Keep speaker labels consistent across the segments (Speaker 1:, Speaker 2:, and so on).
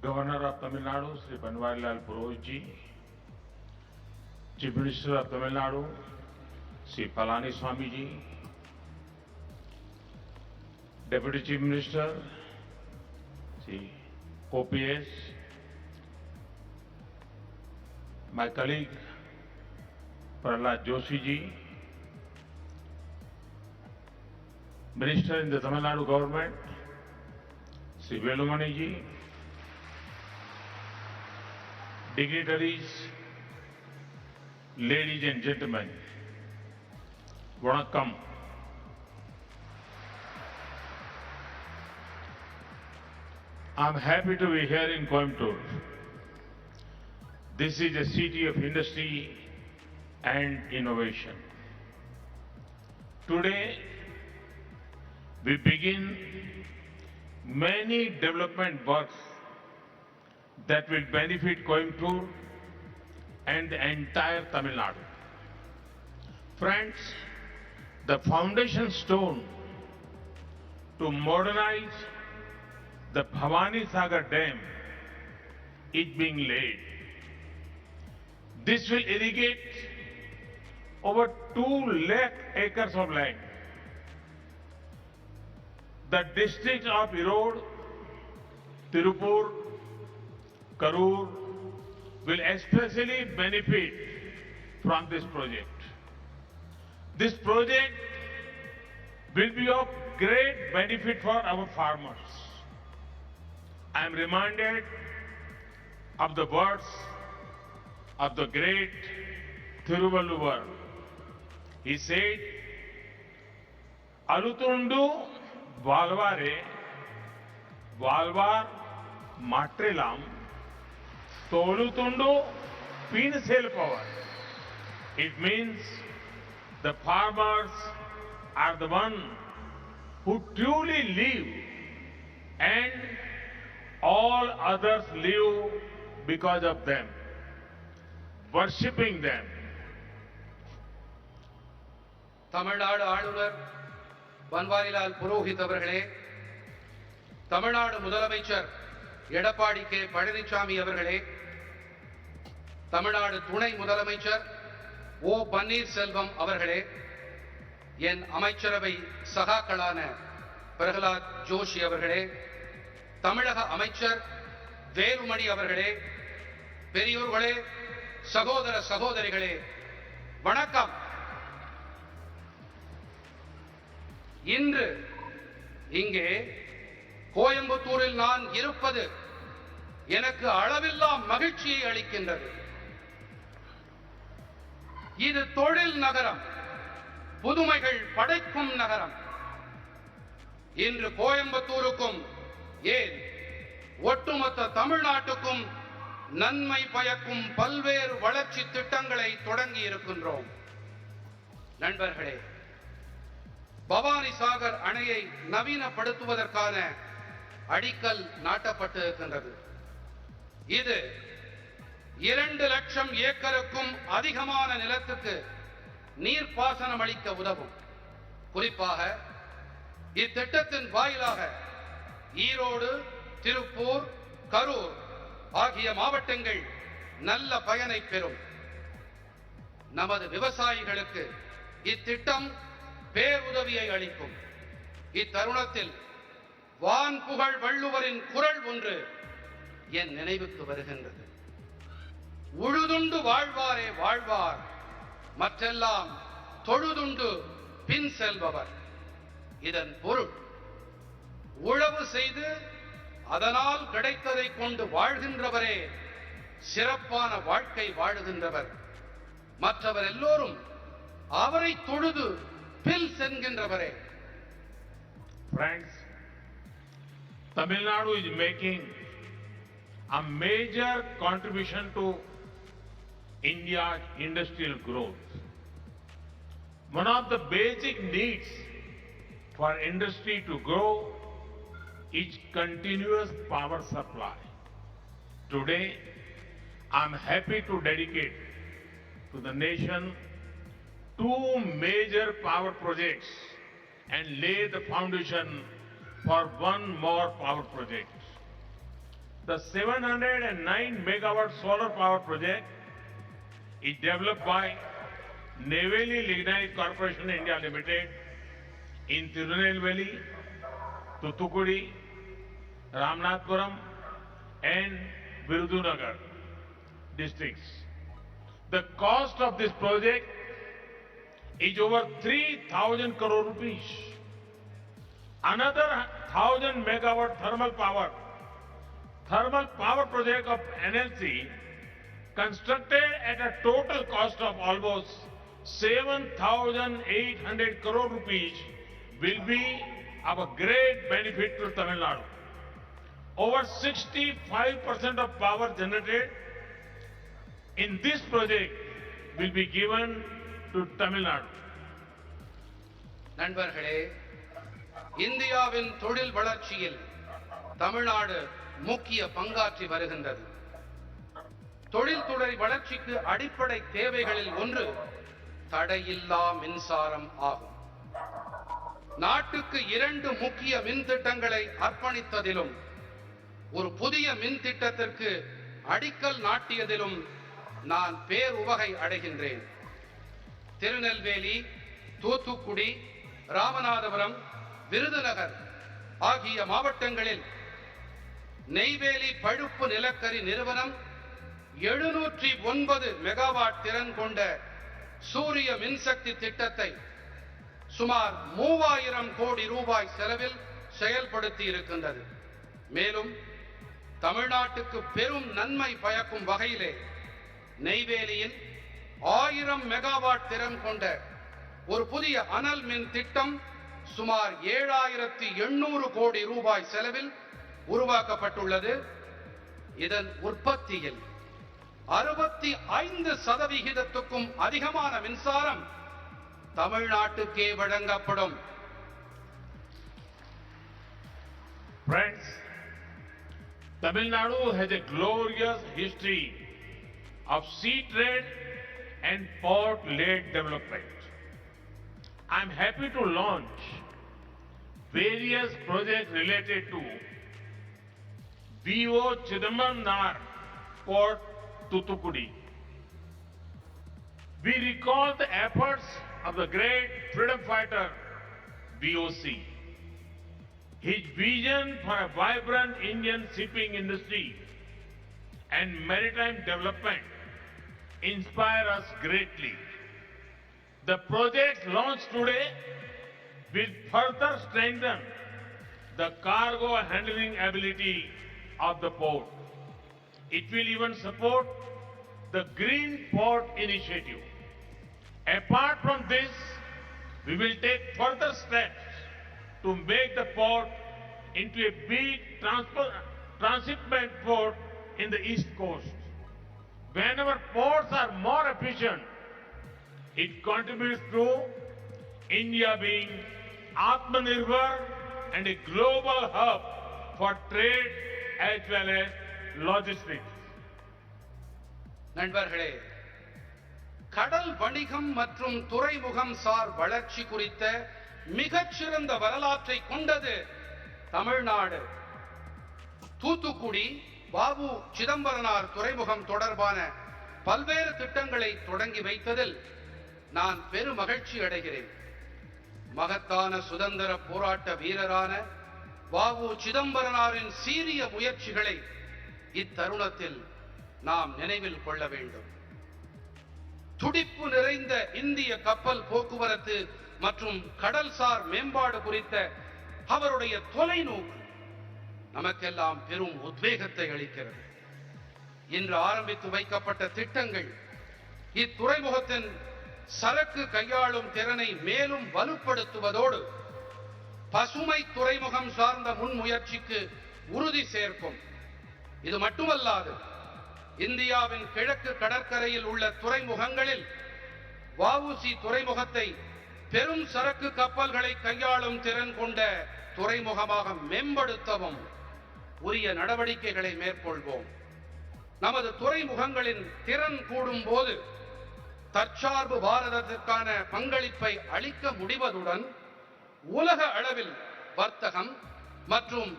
Speaker 1: Governor of Tamil Nadu, Sri Banwarilal Purohit ji, Chief Minister of Tamil Nadu, Sri Palaniswamy ji, Deputy Chief Minister, Sri OPS, my colleague Prahlad Joshi ji, Minister in the Tamil Nadu government, Sri Velumani ji, dignitaries, ladies and gentlemen, Vanakkam. I'm happy to be here in Coimbatore. This is a city of industry and innovation. Today, we begin many development works that will benefit Coimbatore and the entire Tamil Nadu. Friends, the foundation stone to modernize the Bhavani Sagar Dam is being laid. This will irrigate over 2 lakh acres of land. The districts of Erode, Tirupur, Karur will especially benefit from this project. This project will be of great benefit for our farmers. I am reminded of the words of the great Thiruvalluvar. He said, Alutundu Valvare, Valvar Matrelam, Tolutundu Pinsel Power. It means the farmers are the one who truly live and all others live because of them, worshipping them.
Speaker 2: Tamil Nadu ஆளுநர் பன்வாரிலால் புரோஹித் அவர்களே, தமிழ்நாடு முதலமைச்சர் Edappadi K Palaniswami அவர்களே, தமிழ்நாடு துணை முதலமைச்சர் ஓ பன்னீர்செல்வம் அவர்களே, என் அமைச்சரவை சகாக்களான பிரகலாத் ஜோஷி அவர்களே, தமிழக அமைச்சர் வேலுமணி அவர்களே, பெரியோர்களே, சகோதர சகோதரிகளே, வணக்கம். இன்று இங்கே கோயம்புத்தூரில் நான் இருப்பது எனக்கு அளவில்லா மகிழ்ச்சியை அளிக்கின்றது. இது தொழில் நகரம், புதுமைகள் படைக்கும் நகரம். இன்று கோயம்புத்தூருக்கும் ஏன் ஒட்டுமொத்த தமிழ்நாட்டுக்கும் நன்மை பயக்கும் பல்வேறு வளர்ச்சி திட்டங்களை தொடங்கி இருக்கின்றோம். நண்பர்களே, பவானி சாகர் அணையை நவீனப்படுத்துவதற்கான அடிக்கல் நாட்டப்பட்டிருக்கின்றது. இது 2 லட்சம் ஏக்கருக்கும் அதிகமான நிலத்துக்கு நீர்ப்பாசனம் அளிக்க உதவும். குறிப்பாக இத்திட்டத்தின் வாயிலாக ஈரோடு, திருப்பூர், கரூர் ஆகிய மாவட்டங்கள் நல்ல பயனை பெறும். நமது விவசாயிகளுக்கு இத்திட்டம் பேருதவியை அளிக்கும். இத்தருணத்தில் வான் புகழ் வள்ளுவரின் குரல் ஒன்று என் நினைவுக்கு வருகின்றது. உழுதுண்டு வாழ்வாரே வாழ்வார், மற்றெல்லாம் தொழுதுண்டு பின் செல்பவர். இதன் பொருள், உழவு செய்து அதனால் கிடைத்ததை கொண்டு வாழ்கின்றவரே சிறப்பான வாழ்க்கை வாழுகின்றவர். மற்றவர் எல்லோரும் அவரை தொழுது bill செல்கின்றவரே.
Speaker 1: Friends, Tamil Nadu is making a major contribution to India's industrial growth. One of the basic needs for industry to grow is continuous power supply. Today, I'm happy to dedicate to the nation 2 major power projects and lay the foundation for 1 more power project. The 709 megawatt solar power project is developed by Neyveli Lignite Corporation India Limited in Tirunelveli, Thoothukudi, Ramanathapuram and Virudunagar districts. The cost of this project is over 3,000 crore rupees. Another 1,000 megawatt thermal power project of NLC constructed at a total cost of almost 7,800 crore rupees will be of a great benefit to Tamil Nadu. Over 65% of power generated in this project will be given to Tamil Nadu.
Speaker 2: நண்பர்களே, இந்தியாவின் தொழில் வளர்ச்சியில் தமிழ்நாடு முக்கிய பங்காற்றி வருகின்றது. தொழில்துறை வளர்ச்சிக்கு அடிப்படை தேவைகளில் ஒன்று தடையில்லா மின்சாரம் ஆகும். நாட்டுக்கு 2 முக்கிய மின் திட்டங்களை அர்ப்பணித்ததிலும் ஒரு புதிய மின் திட்டத்திற்கு அடிக்கல் நாட்டியதிலும் நான் பேருவகை அடைகின்றேன். திருநெல்வேலி, தூத்துக்குடி, ராமநாதபுரம், விருதுநகர் ஆகிய மாவட்டங்களில் நெய்வேலி பழுப்பு நிலக்கரி நிறுவனம் 709 மெகாவாட் திறன் கொண்ட சூரிய மின்சக்தி திட்டத்தை சுமார் 3000 கோடி ரூபாய் செலவில் செயல்படுத்தி இருக்கின்றது. மேலும் தமிழ்நாட்டுக்கு பெரும் நன்மை பயக்கும் வகையிலே நெய்வேலியில் 1000 மெகாவாட் திறன் கொண்ட ஒரு புதிய அனல் மின் திட்டம் சுமார் 7,800 கோடி ரூபாய் செலவில் உருவாக்கப்பட்டுள்ளது. இதன் உற்பத்தியில் 65% அதிகமான மின்சாரம் தமிழ்நாட்டுக்கே வழங்கப்படும்.
Speaker 1: Friends, Tamil Nadu has a glorious history of sea trade and port-led development. I am happy to launch various projects related to V.O. Chidambaram Nar Port, Thoothukudi. We recall the efforts of the great freedom fighter VOC. His vision for a vibrant Indian shipping industry and maritime development inspire us greatly. The project launched today will further strengthen the cargo handling ability of the port. It will even support the Green Port Initiative. Apart from this, we will take further steps to make the port into a big transshipment port in the East Coast. When our ports are more efficient, it contributes to India being Atmanirbhar and a global hub for trade as well as logistics.
Speaker 2: நண்பர்களே, கடல் வணிகம் மற்றும் துறைமுகம் sir வளர்ச்சி குறித்த மிகச்சிறந்த வரலாற்றை கொண்டது தமிழ்நாடு. தூத்துக்குடி பாபு சிதம்பரனார் துறைமுகம் தொடர்பான பல்வேறு திட்டங்களை தொடங்கி வைத்ததில் நான் பெரும் மகிழ்ச்சி அடைகிறேன். மகத்தான சுதந்திர போராட்ட வீரரான பாபு சிதம்பரனாரின் சீரிய முயற்சிகளை இத்தருணத்தில் நாம் நினைவில் கொள்ள வேண்டும். துடிப்பு நிறைந்த இந்திய கப்பல் போக்குவரத்து மற்றும் கடல்சார் மேம்பாடு குறித்த அவருடைய தொலைநோக்கு நமக்கெல்லாம் பெரும் உத்வேகத்தை அளிக்கிறது. இன்று ஆரம்பித்து வைக்கப்பட்ட திட்டங்கள் இத்துறைமுகத்தின் சரக்கு கையாளும் திறனை மேலும் வலுப்படுத்துவதோடு பசுமை துறைமுகம் சார்ந்த முன்முயற்சிக்கு உறுதி சேர்க்கும். இது மட்டுமல்லாது, இந்தியாவின் கிழக்கு கடற்கரையில் உள்ள துறைமுகங்களில் வஉசி துறைமுகத்தை பெரும் சரக்கு கப்பல்களை கையாளும் திறன் கொண்ட துறைமுகமாக மேம்படுத்தவும் உரிய நடவடிக்கைகளை மேற்கொள்வோம். நமது துறைமுகங்களின் திறன் கூடும் போது தற்சார்பு பாரதத்திற்கான பங்களிப்பை அளிக்க முடிவதுடன் உலக அளவில் வர்த்தகம் மற்றும்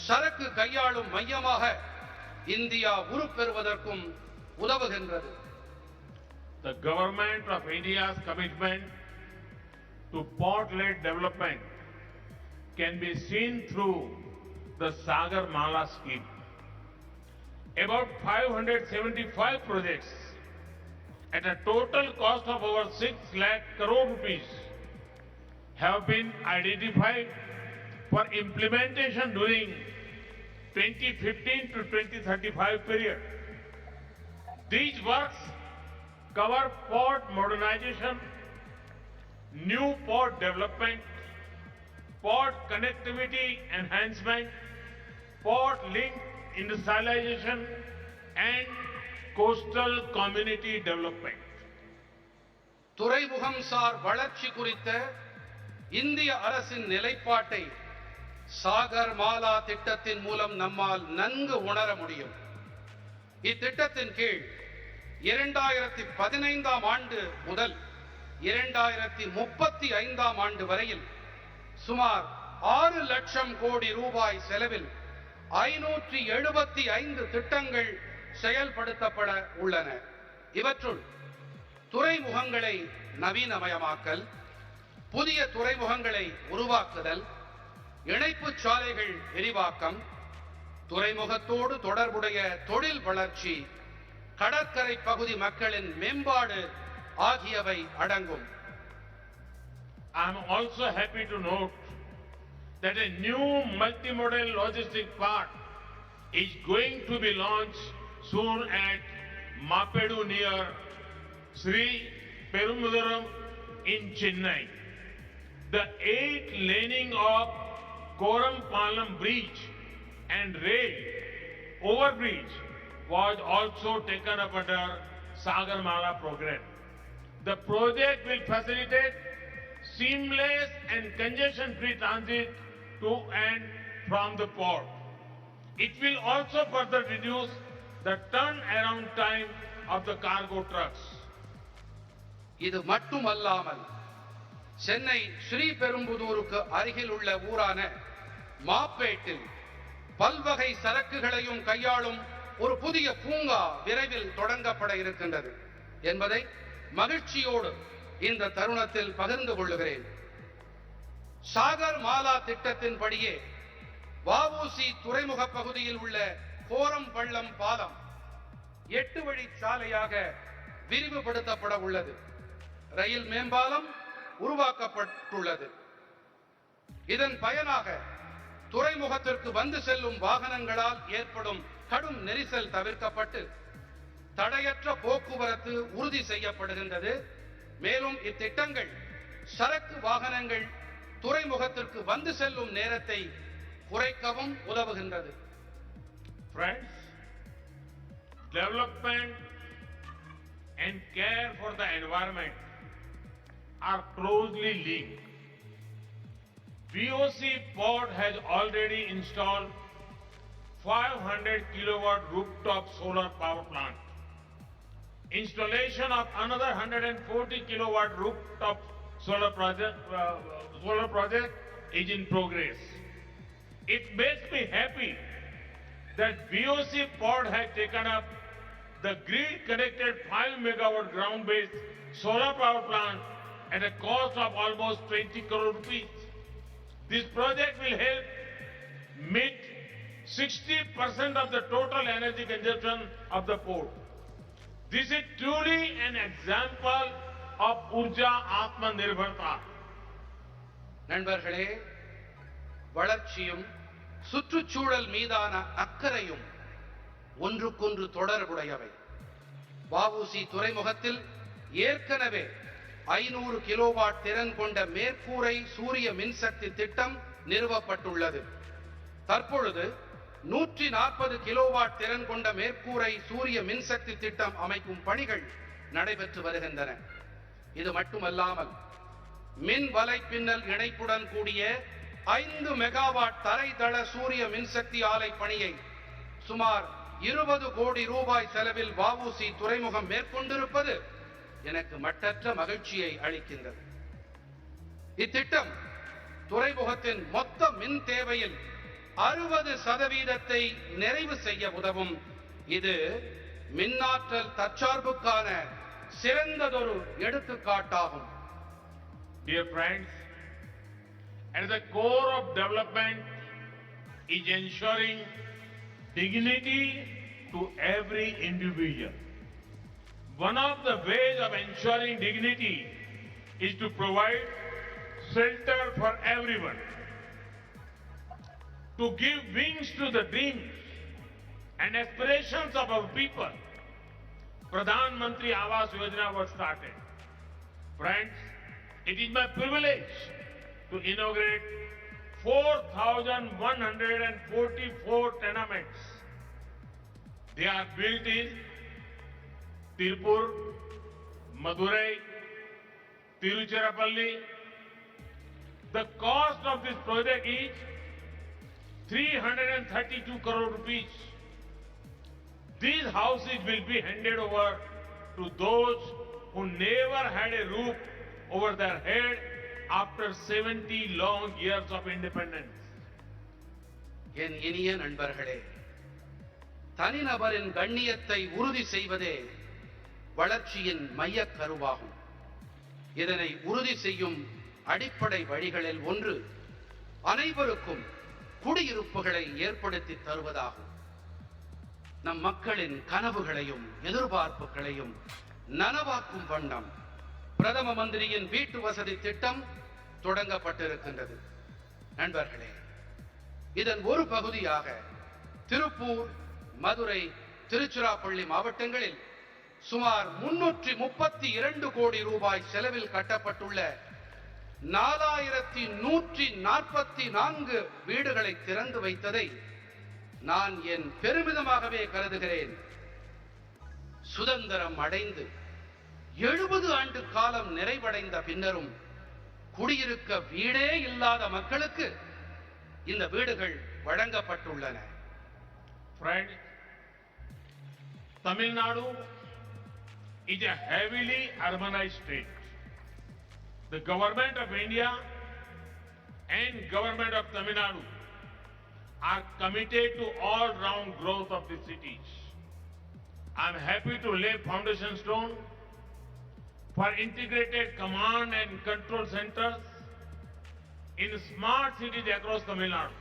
Speaker 2: சரக்கு கையாளும் மையமாக இந்தியா உருப்பெறுவதற்கும் உதவுகின்றது.
Speaker 1: The government of India's commitment to port-led development can be seen through the Sagar Mala scheme. About 575 projects at a total cost of over 6 lakh crore rupees have been identified for implementation during 2015 to 2035 period. These works cover port modernization, new port development, port connectivity enhancement, port link industrialization and coastal community development.
Speaker 2: துறைமுகம் sir வளர்ச்சி குறித்த இந்திய அரசின் நிலைப்பாட்டை சாகர் மாலா திட்டத்தின் மூலம் நம்மால் நன்கு உணர முடியும். இத்திட்டத்தின் கீழ் 2015ஆம் ஆண்டு முதல் 2035ஆம் ஆண்டு வரையில் சுமார் 6 லட்சம் கோடி ரூபாய் செலவில் 575 திட்டங்கள் செயல்படுத்தப்பட உள்ளன. இவற்றுள் துறைமுகங்களை நவீனமயமாக்கல், புதிய துறைமுகங்களை உருவாக்குதல், இணைப்பு சாலைகள் விரிவாக்கம், துறைமுகத்தோடு தொடர்புடைய தொழில் வளர்ச்சி, கடற்கரை பகுதி மக்களின் மேம்பாடு ஆகியவை அடங்கும்.
Speaker 1: I am also happy to note that a new multimodal logistic park is going to be launched soon at Mapedu near Sri Perumbuduram in Chennai. The 8-laning of Korampalam Bridge and rail overbridge was also taken up under Sagarmala program. The project will facilitate seamless and congestion-free transit to and from the port. It will also further reduce the turnaround time of the cargo trucks.
Speaker 2: இது மட்டுமல்லாமல் சென்னை ஸ்ரீபெரும்புதூருக்கு அருகில் உள்ள ஊரான மாப்பேட்டில் பல்வகை சரக்குகளையும் கையாளும் ஒரு புதிய பூங்கா விரைவில் தொடங்கப்பட இருக்கின்றது என்பதை மகிழ்ச்சியோடு இந்த தருணத்தில் பகிர்ந்து கொள்ளுகிறேன். சாகர் மாலா திட்டத்தின்படியே வஉசி துறைமுக பகுதியில் உள்ள கோரம் பள்ளம் பாலம் 8 வழி சாலையாக விரிவுபடுத்தப்பட உள்ளது. ரயில் மேம்பாலம் உருவாக்கப்பட்டுள்ளது. இதன் பயனாக துறைமுகத்திற்கு வந்து செல்லும் வாகனங்களால் ஏற்படும் கடும் நெரிசல் தவிர்க்கப்பட்டு தடையற்ற போக்குவரத்து உறுதி செய்யப்படுகின்றது. மேலும் இத்திட்டங்கள் சரக்கு வாகனங்கள் துறைமுகத்திற்கு வந்து செல்லும் நேரத்தை குறைக்கவும் உதவுகின்றது.
Speaker 1: Friends, development and care for the environment are closely linked. VOC port has already installed 500 kilowatt rooftop solar power plant. Installation of another 140 kilowatt rooftop solar project is in progress. It makes me happy that VOC port has taken up the grid-connected 5 megawatt ground-based solar power plant at a cost of almost 20 crore rupees. This project will help meet 60% of the total energy consumption of the port. This is truly an example of Urja Atmanirbharta.
Speaker 2: நண்பர்களே, வளர்ச்சியும் சுற்றுச்சூழல் மீதான அக்கறையும் ஒன்றுக்கொன்று தொடர்புடையவை. வஉசி துறைமுகத்தில் ஏற்கனவே 500 kilowatt திறன் கொண்ட மேற்கூரை சூரிய மின்சக்தி திட்டம் நிறுவப்பட்டுள்ளது. தற்பொழுது 140 கிலோவாட் திறன் கொண்ட மேற்கூரை சூரிய மின்சக்தி திட்டம் அமைக்கும் பணிகள் நடைபெற்று வருகின்றன. இது மட்டுமல்லாமல் மின் வலைப்பின்னல் இணைப்புடன் கூடிய 5 மெகாவாட் தரைதள சூரிய மின்சக்தி ஆலை பணியை சுமார் 20 கோடி ரூபாய் செலவில் வஉசி துறைமுகம் மேற்கொண்டிருப்பது எனக்கு மட்டற்ற மகிழ்ச்சியை அளிக்கின்றது. இத்திட்டம் துறைமுகத்தின் மொத்த மின் தேவையில் 60% நிறைவு செய்ய உதவும் இது மின்னாற்றல் தற்சார்புக்கான சிறந்ததொரு எடுத்துக்காட்டாகும்.
Speaker 1: Dear friends, at the core of development is ensuring dignity to every individual. One of the ways of ensuring dignity is to provide shelter for everyone, to give wings to the dreams and aspirations of our people. Pradhan Mantri Awas Yojana was started. Friends, it is my privilege to inaugurate 4,144 tenements. They are built in Tirupur, Madurai, Tiruchirappalli. The cost of this project is 332 crore rupees. These houses will be handed over to those who never had a roof over their head after 70 long years of independence.
Speaker 2: என் இனிய நண்பர்களே, தனிநபரின் கண்ணியத்தை உறுதி செய்வதே வளர்ச்சியின் மையக் கருவாகும். இதனை உறுதி செய்யும் அடிப்படை வழிகளில் ஒன்று அனைவருக்கும் குடியிருப்புகளை ஏற்படுத்தி தருவதாகும். நம் மக்களின் கனவுகளையும் எதிர்பார்ப்புகளையும் நனவாக்கும் வண்ணம் பிரதம மந்திரியின் வீட்டு வசதி திட்டம் தொடங்கப்பட்டிருக்கின்றது. நண்பர்களே, இதன் ஒரு பகுதியாக திருப்பூர், மதுரை, திருச்சிராப்பள்ளி மாவட்டங்களில் சுமார் 332 கோடி ரூபாய் செலவில் கட்டப்பட்டுள்ள 4144 வீடுகளை திறந்து வைத்ததை நான் என் பெருமிதமாகவே கருதுகிறேன். சுதந்திரம் அடைந்து 70 ஆண்டு காலம் நிறைவடைந்த பின்னரும் குடியிருக்க வீடே இல்லாத மக்களுக்கு இந்த வீடுகள் வழங்கப்பட்டுள்ளன.
Speaker 1: Friends, Tamil Nadu is a heavily urbanized state. The government of India and government of Tamil Nadu are committed to all-round growth of the cities. I am happy to lay foundation stone for integrated command and control centers in smart cities across Tamil Nadu.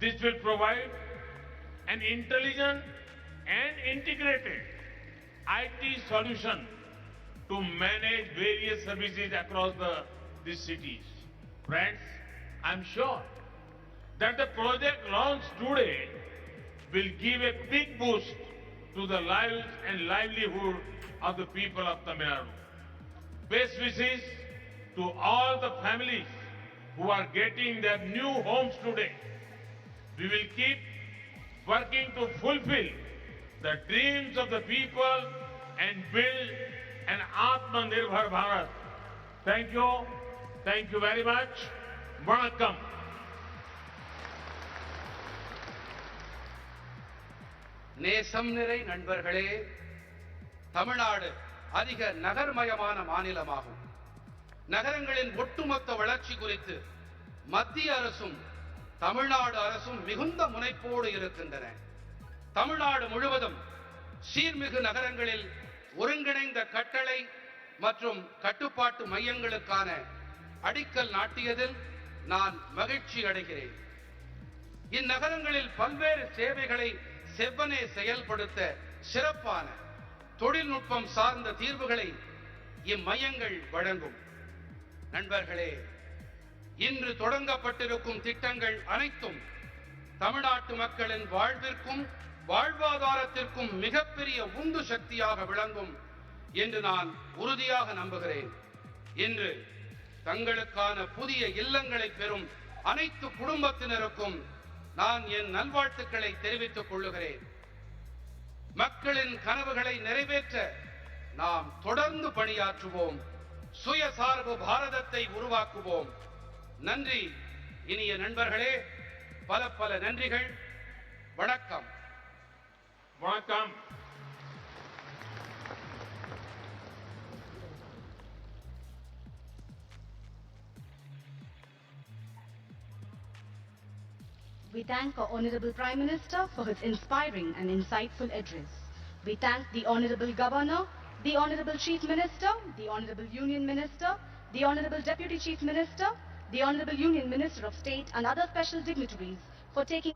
Speaker 1: This will provide an intelligent and integrated IT solution to manage various services across these cities. Friends, I am sure that the project launched today will give a big boost to the lives and livelihood of the people of Tamil Nadu. Best wishes to all the families who are getting their new homes today. We will keep working to fulfill the dreams of the people and build an Atmanirbhar Bharat. Thank you. Thank you very much. Vanakkam.
Speaker 2: நேசம் நிறை நண்பர்களே, தமிழ்நாடு அதிக நகர்மயமான மாநிலமாகும். நகரங்களின் ஒட்டுமொத்த வளர்ச்சி குறித்து மத்திய அரசும் தமிழ்நாடு அரசும் மிகுந்த முனைப்போடு இருக்கின்றன. தமிழ்நாடு முழுவதும் சீர்மிகு நகரங்களில் ஒருங்கிணைந்த கட்டளை மற்றும் கட்டுப்பாட்டு மையங்களுக்கான அடிக்கல் நாட்டியதில் நான் மகிழ்ச்சி அடைகிறேன். இந்நகரங்களில் பல்வேறு சேவைகளை செவ்வனே செயல்படுத்த சிறப்பான தொழில்நுட்பம் சார்ந்த தீர்வுகளை இம்மையங்கள் வழங்கும். நண்பர்களே, இன்று தொடங்கப்பட்டிருக்கும் திட்டங்கள் அனைத்தும் தமிழ்நாட்டு மக்களின் வாழ்விற்கும் வாழ்வாதாரத்திற்கும் மிகப்பெரிய உந்து சக்தியாக விளங்கும் என்று நான் உறுதியாக நம்புகிறேன். இன்று தங்களுக்கான புதிய இல்லங்களை பெறும் அனைத்து குடும்பத்தினருக்கும் நான் என் நல்வாழ்த்துக்களை தெரிவித்துக் கொள்ளுகிறேன். மக்களின் கனவுகளை நிறைவேற்ற நாம் தொடர்ந்து பணியாற்றுவோம். சுயசார்பு பாரதத்தை உருவாக்குவோம். நன்றி இனிய நண்பர்களே, பல பல நன்றிகள். வணக்கம்.
Speaker 1: வணக்கம்.
Speaker 3: We thank our Honorable Prime Minister for his inspiring and insightful address. We thank the Honorable Governor, the Honorable Chief Minister, the Honorable Union Minister, the Honorable Deputy Chief Minister, the Honorable Union Minister of State and other special dignitaries for taking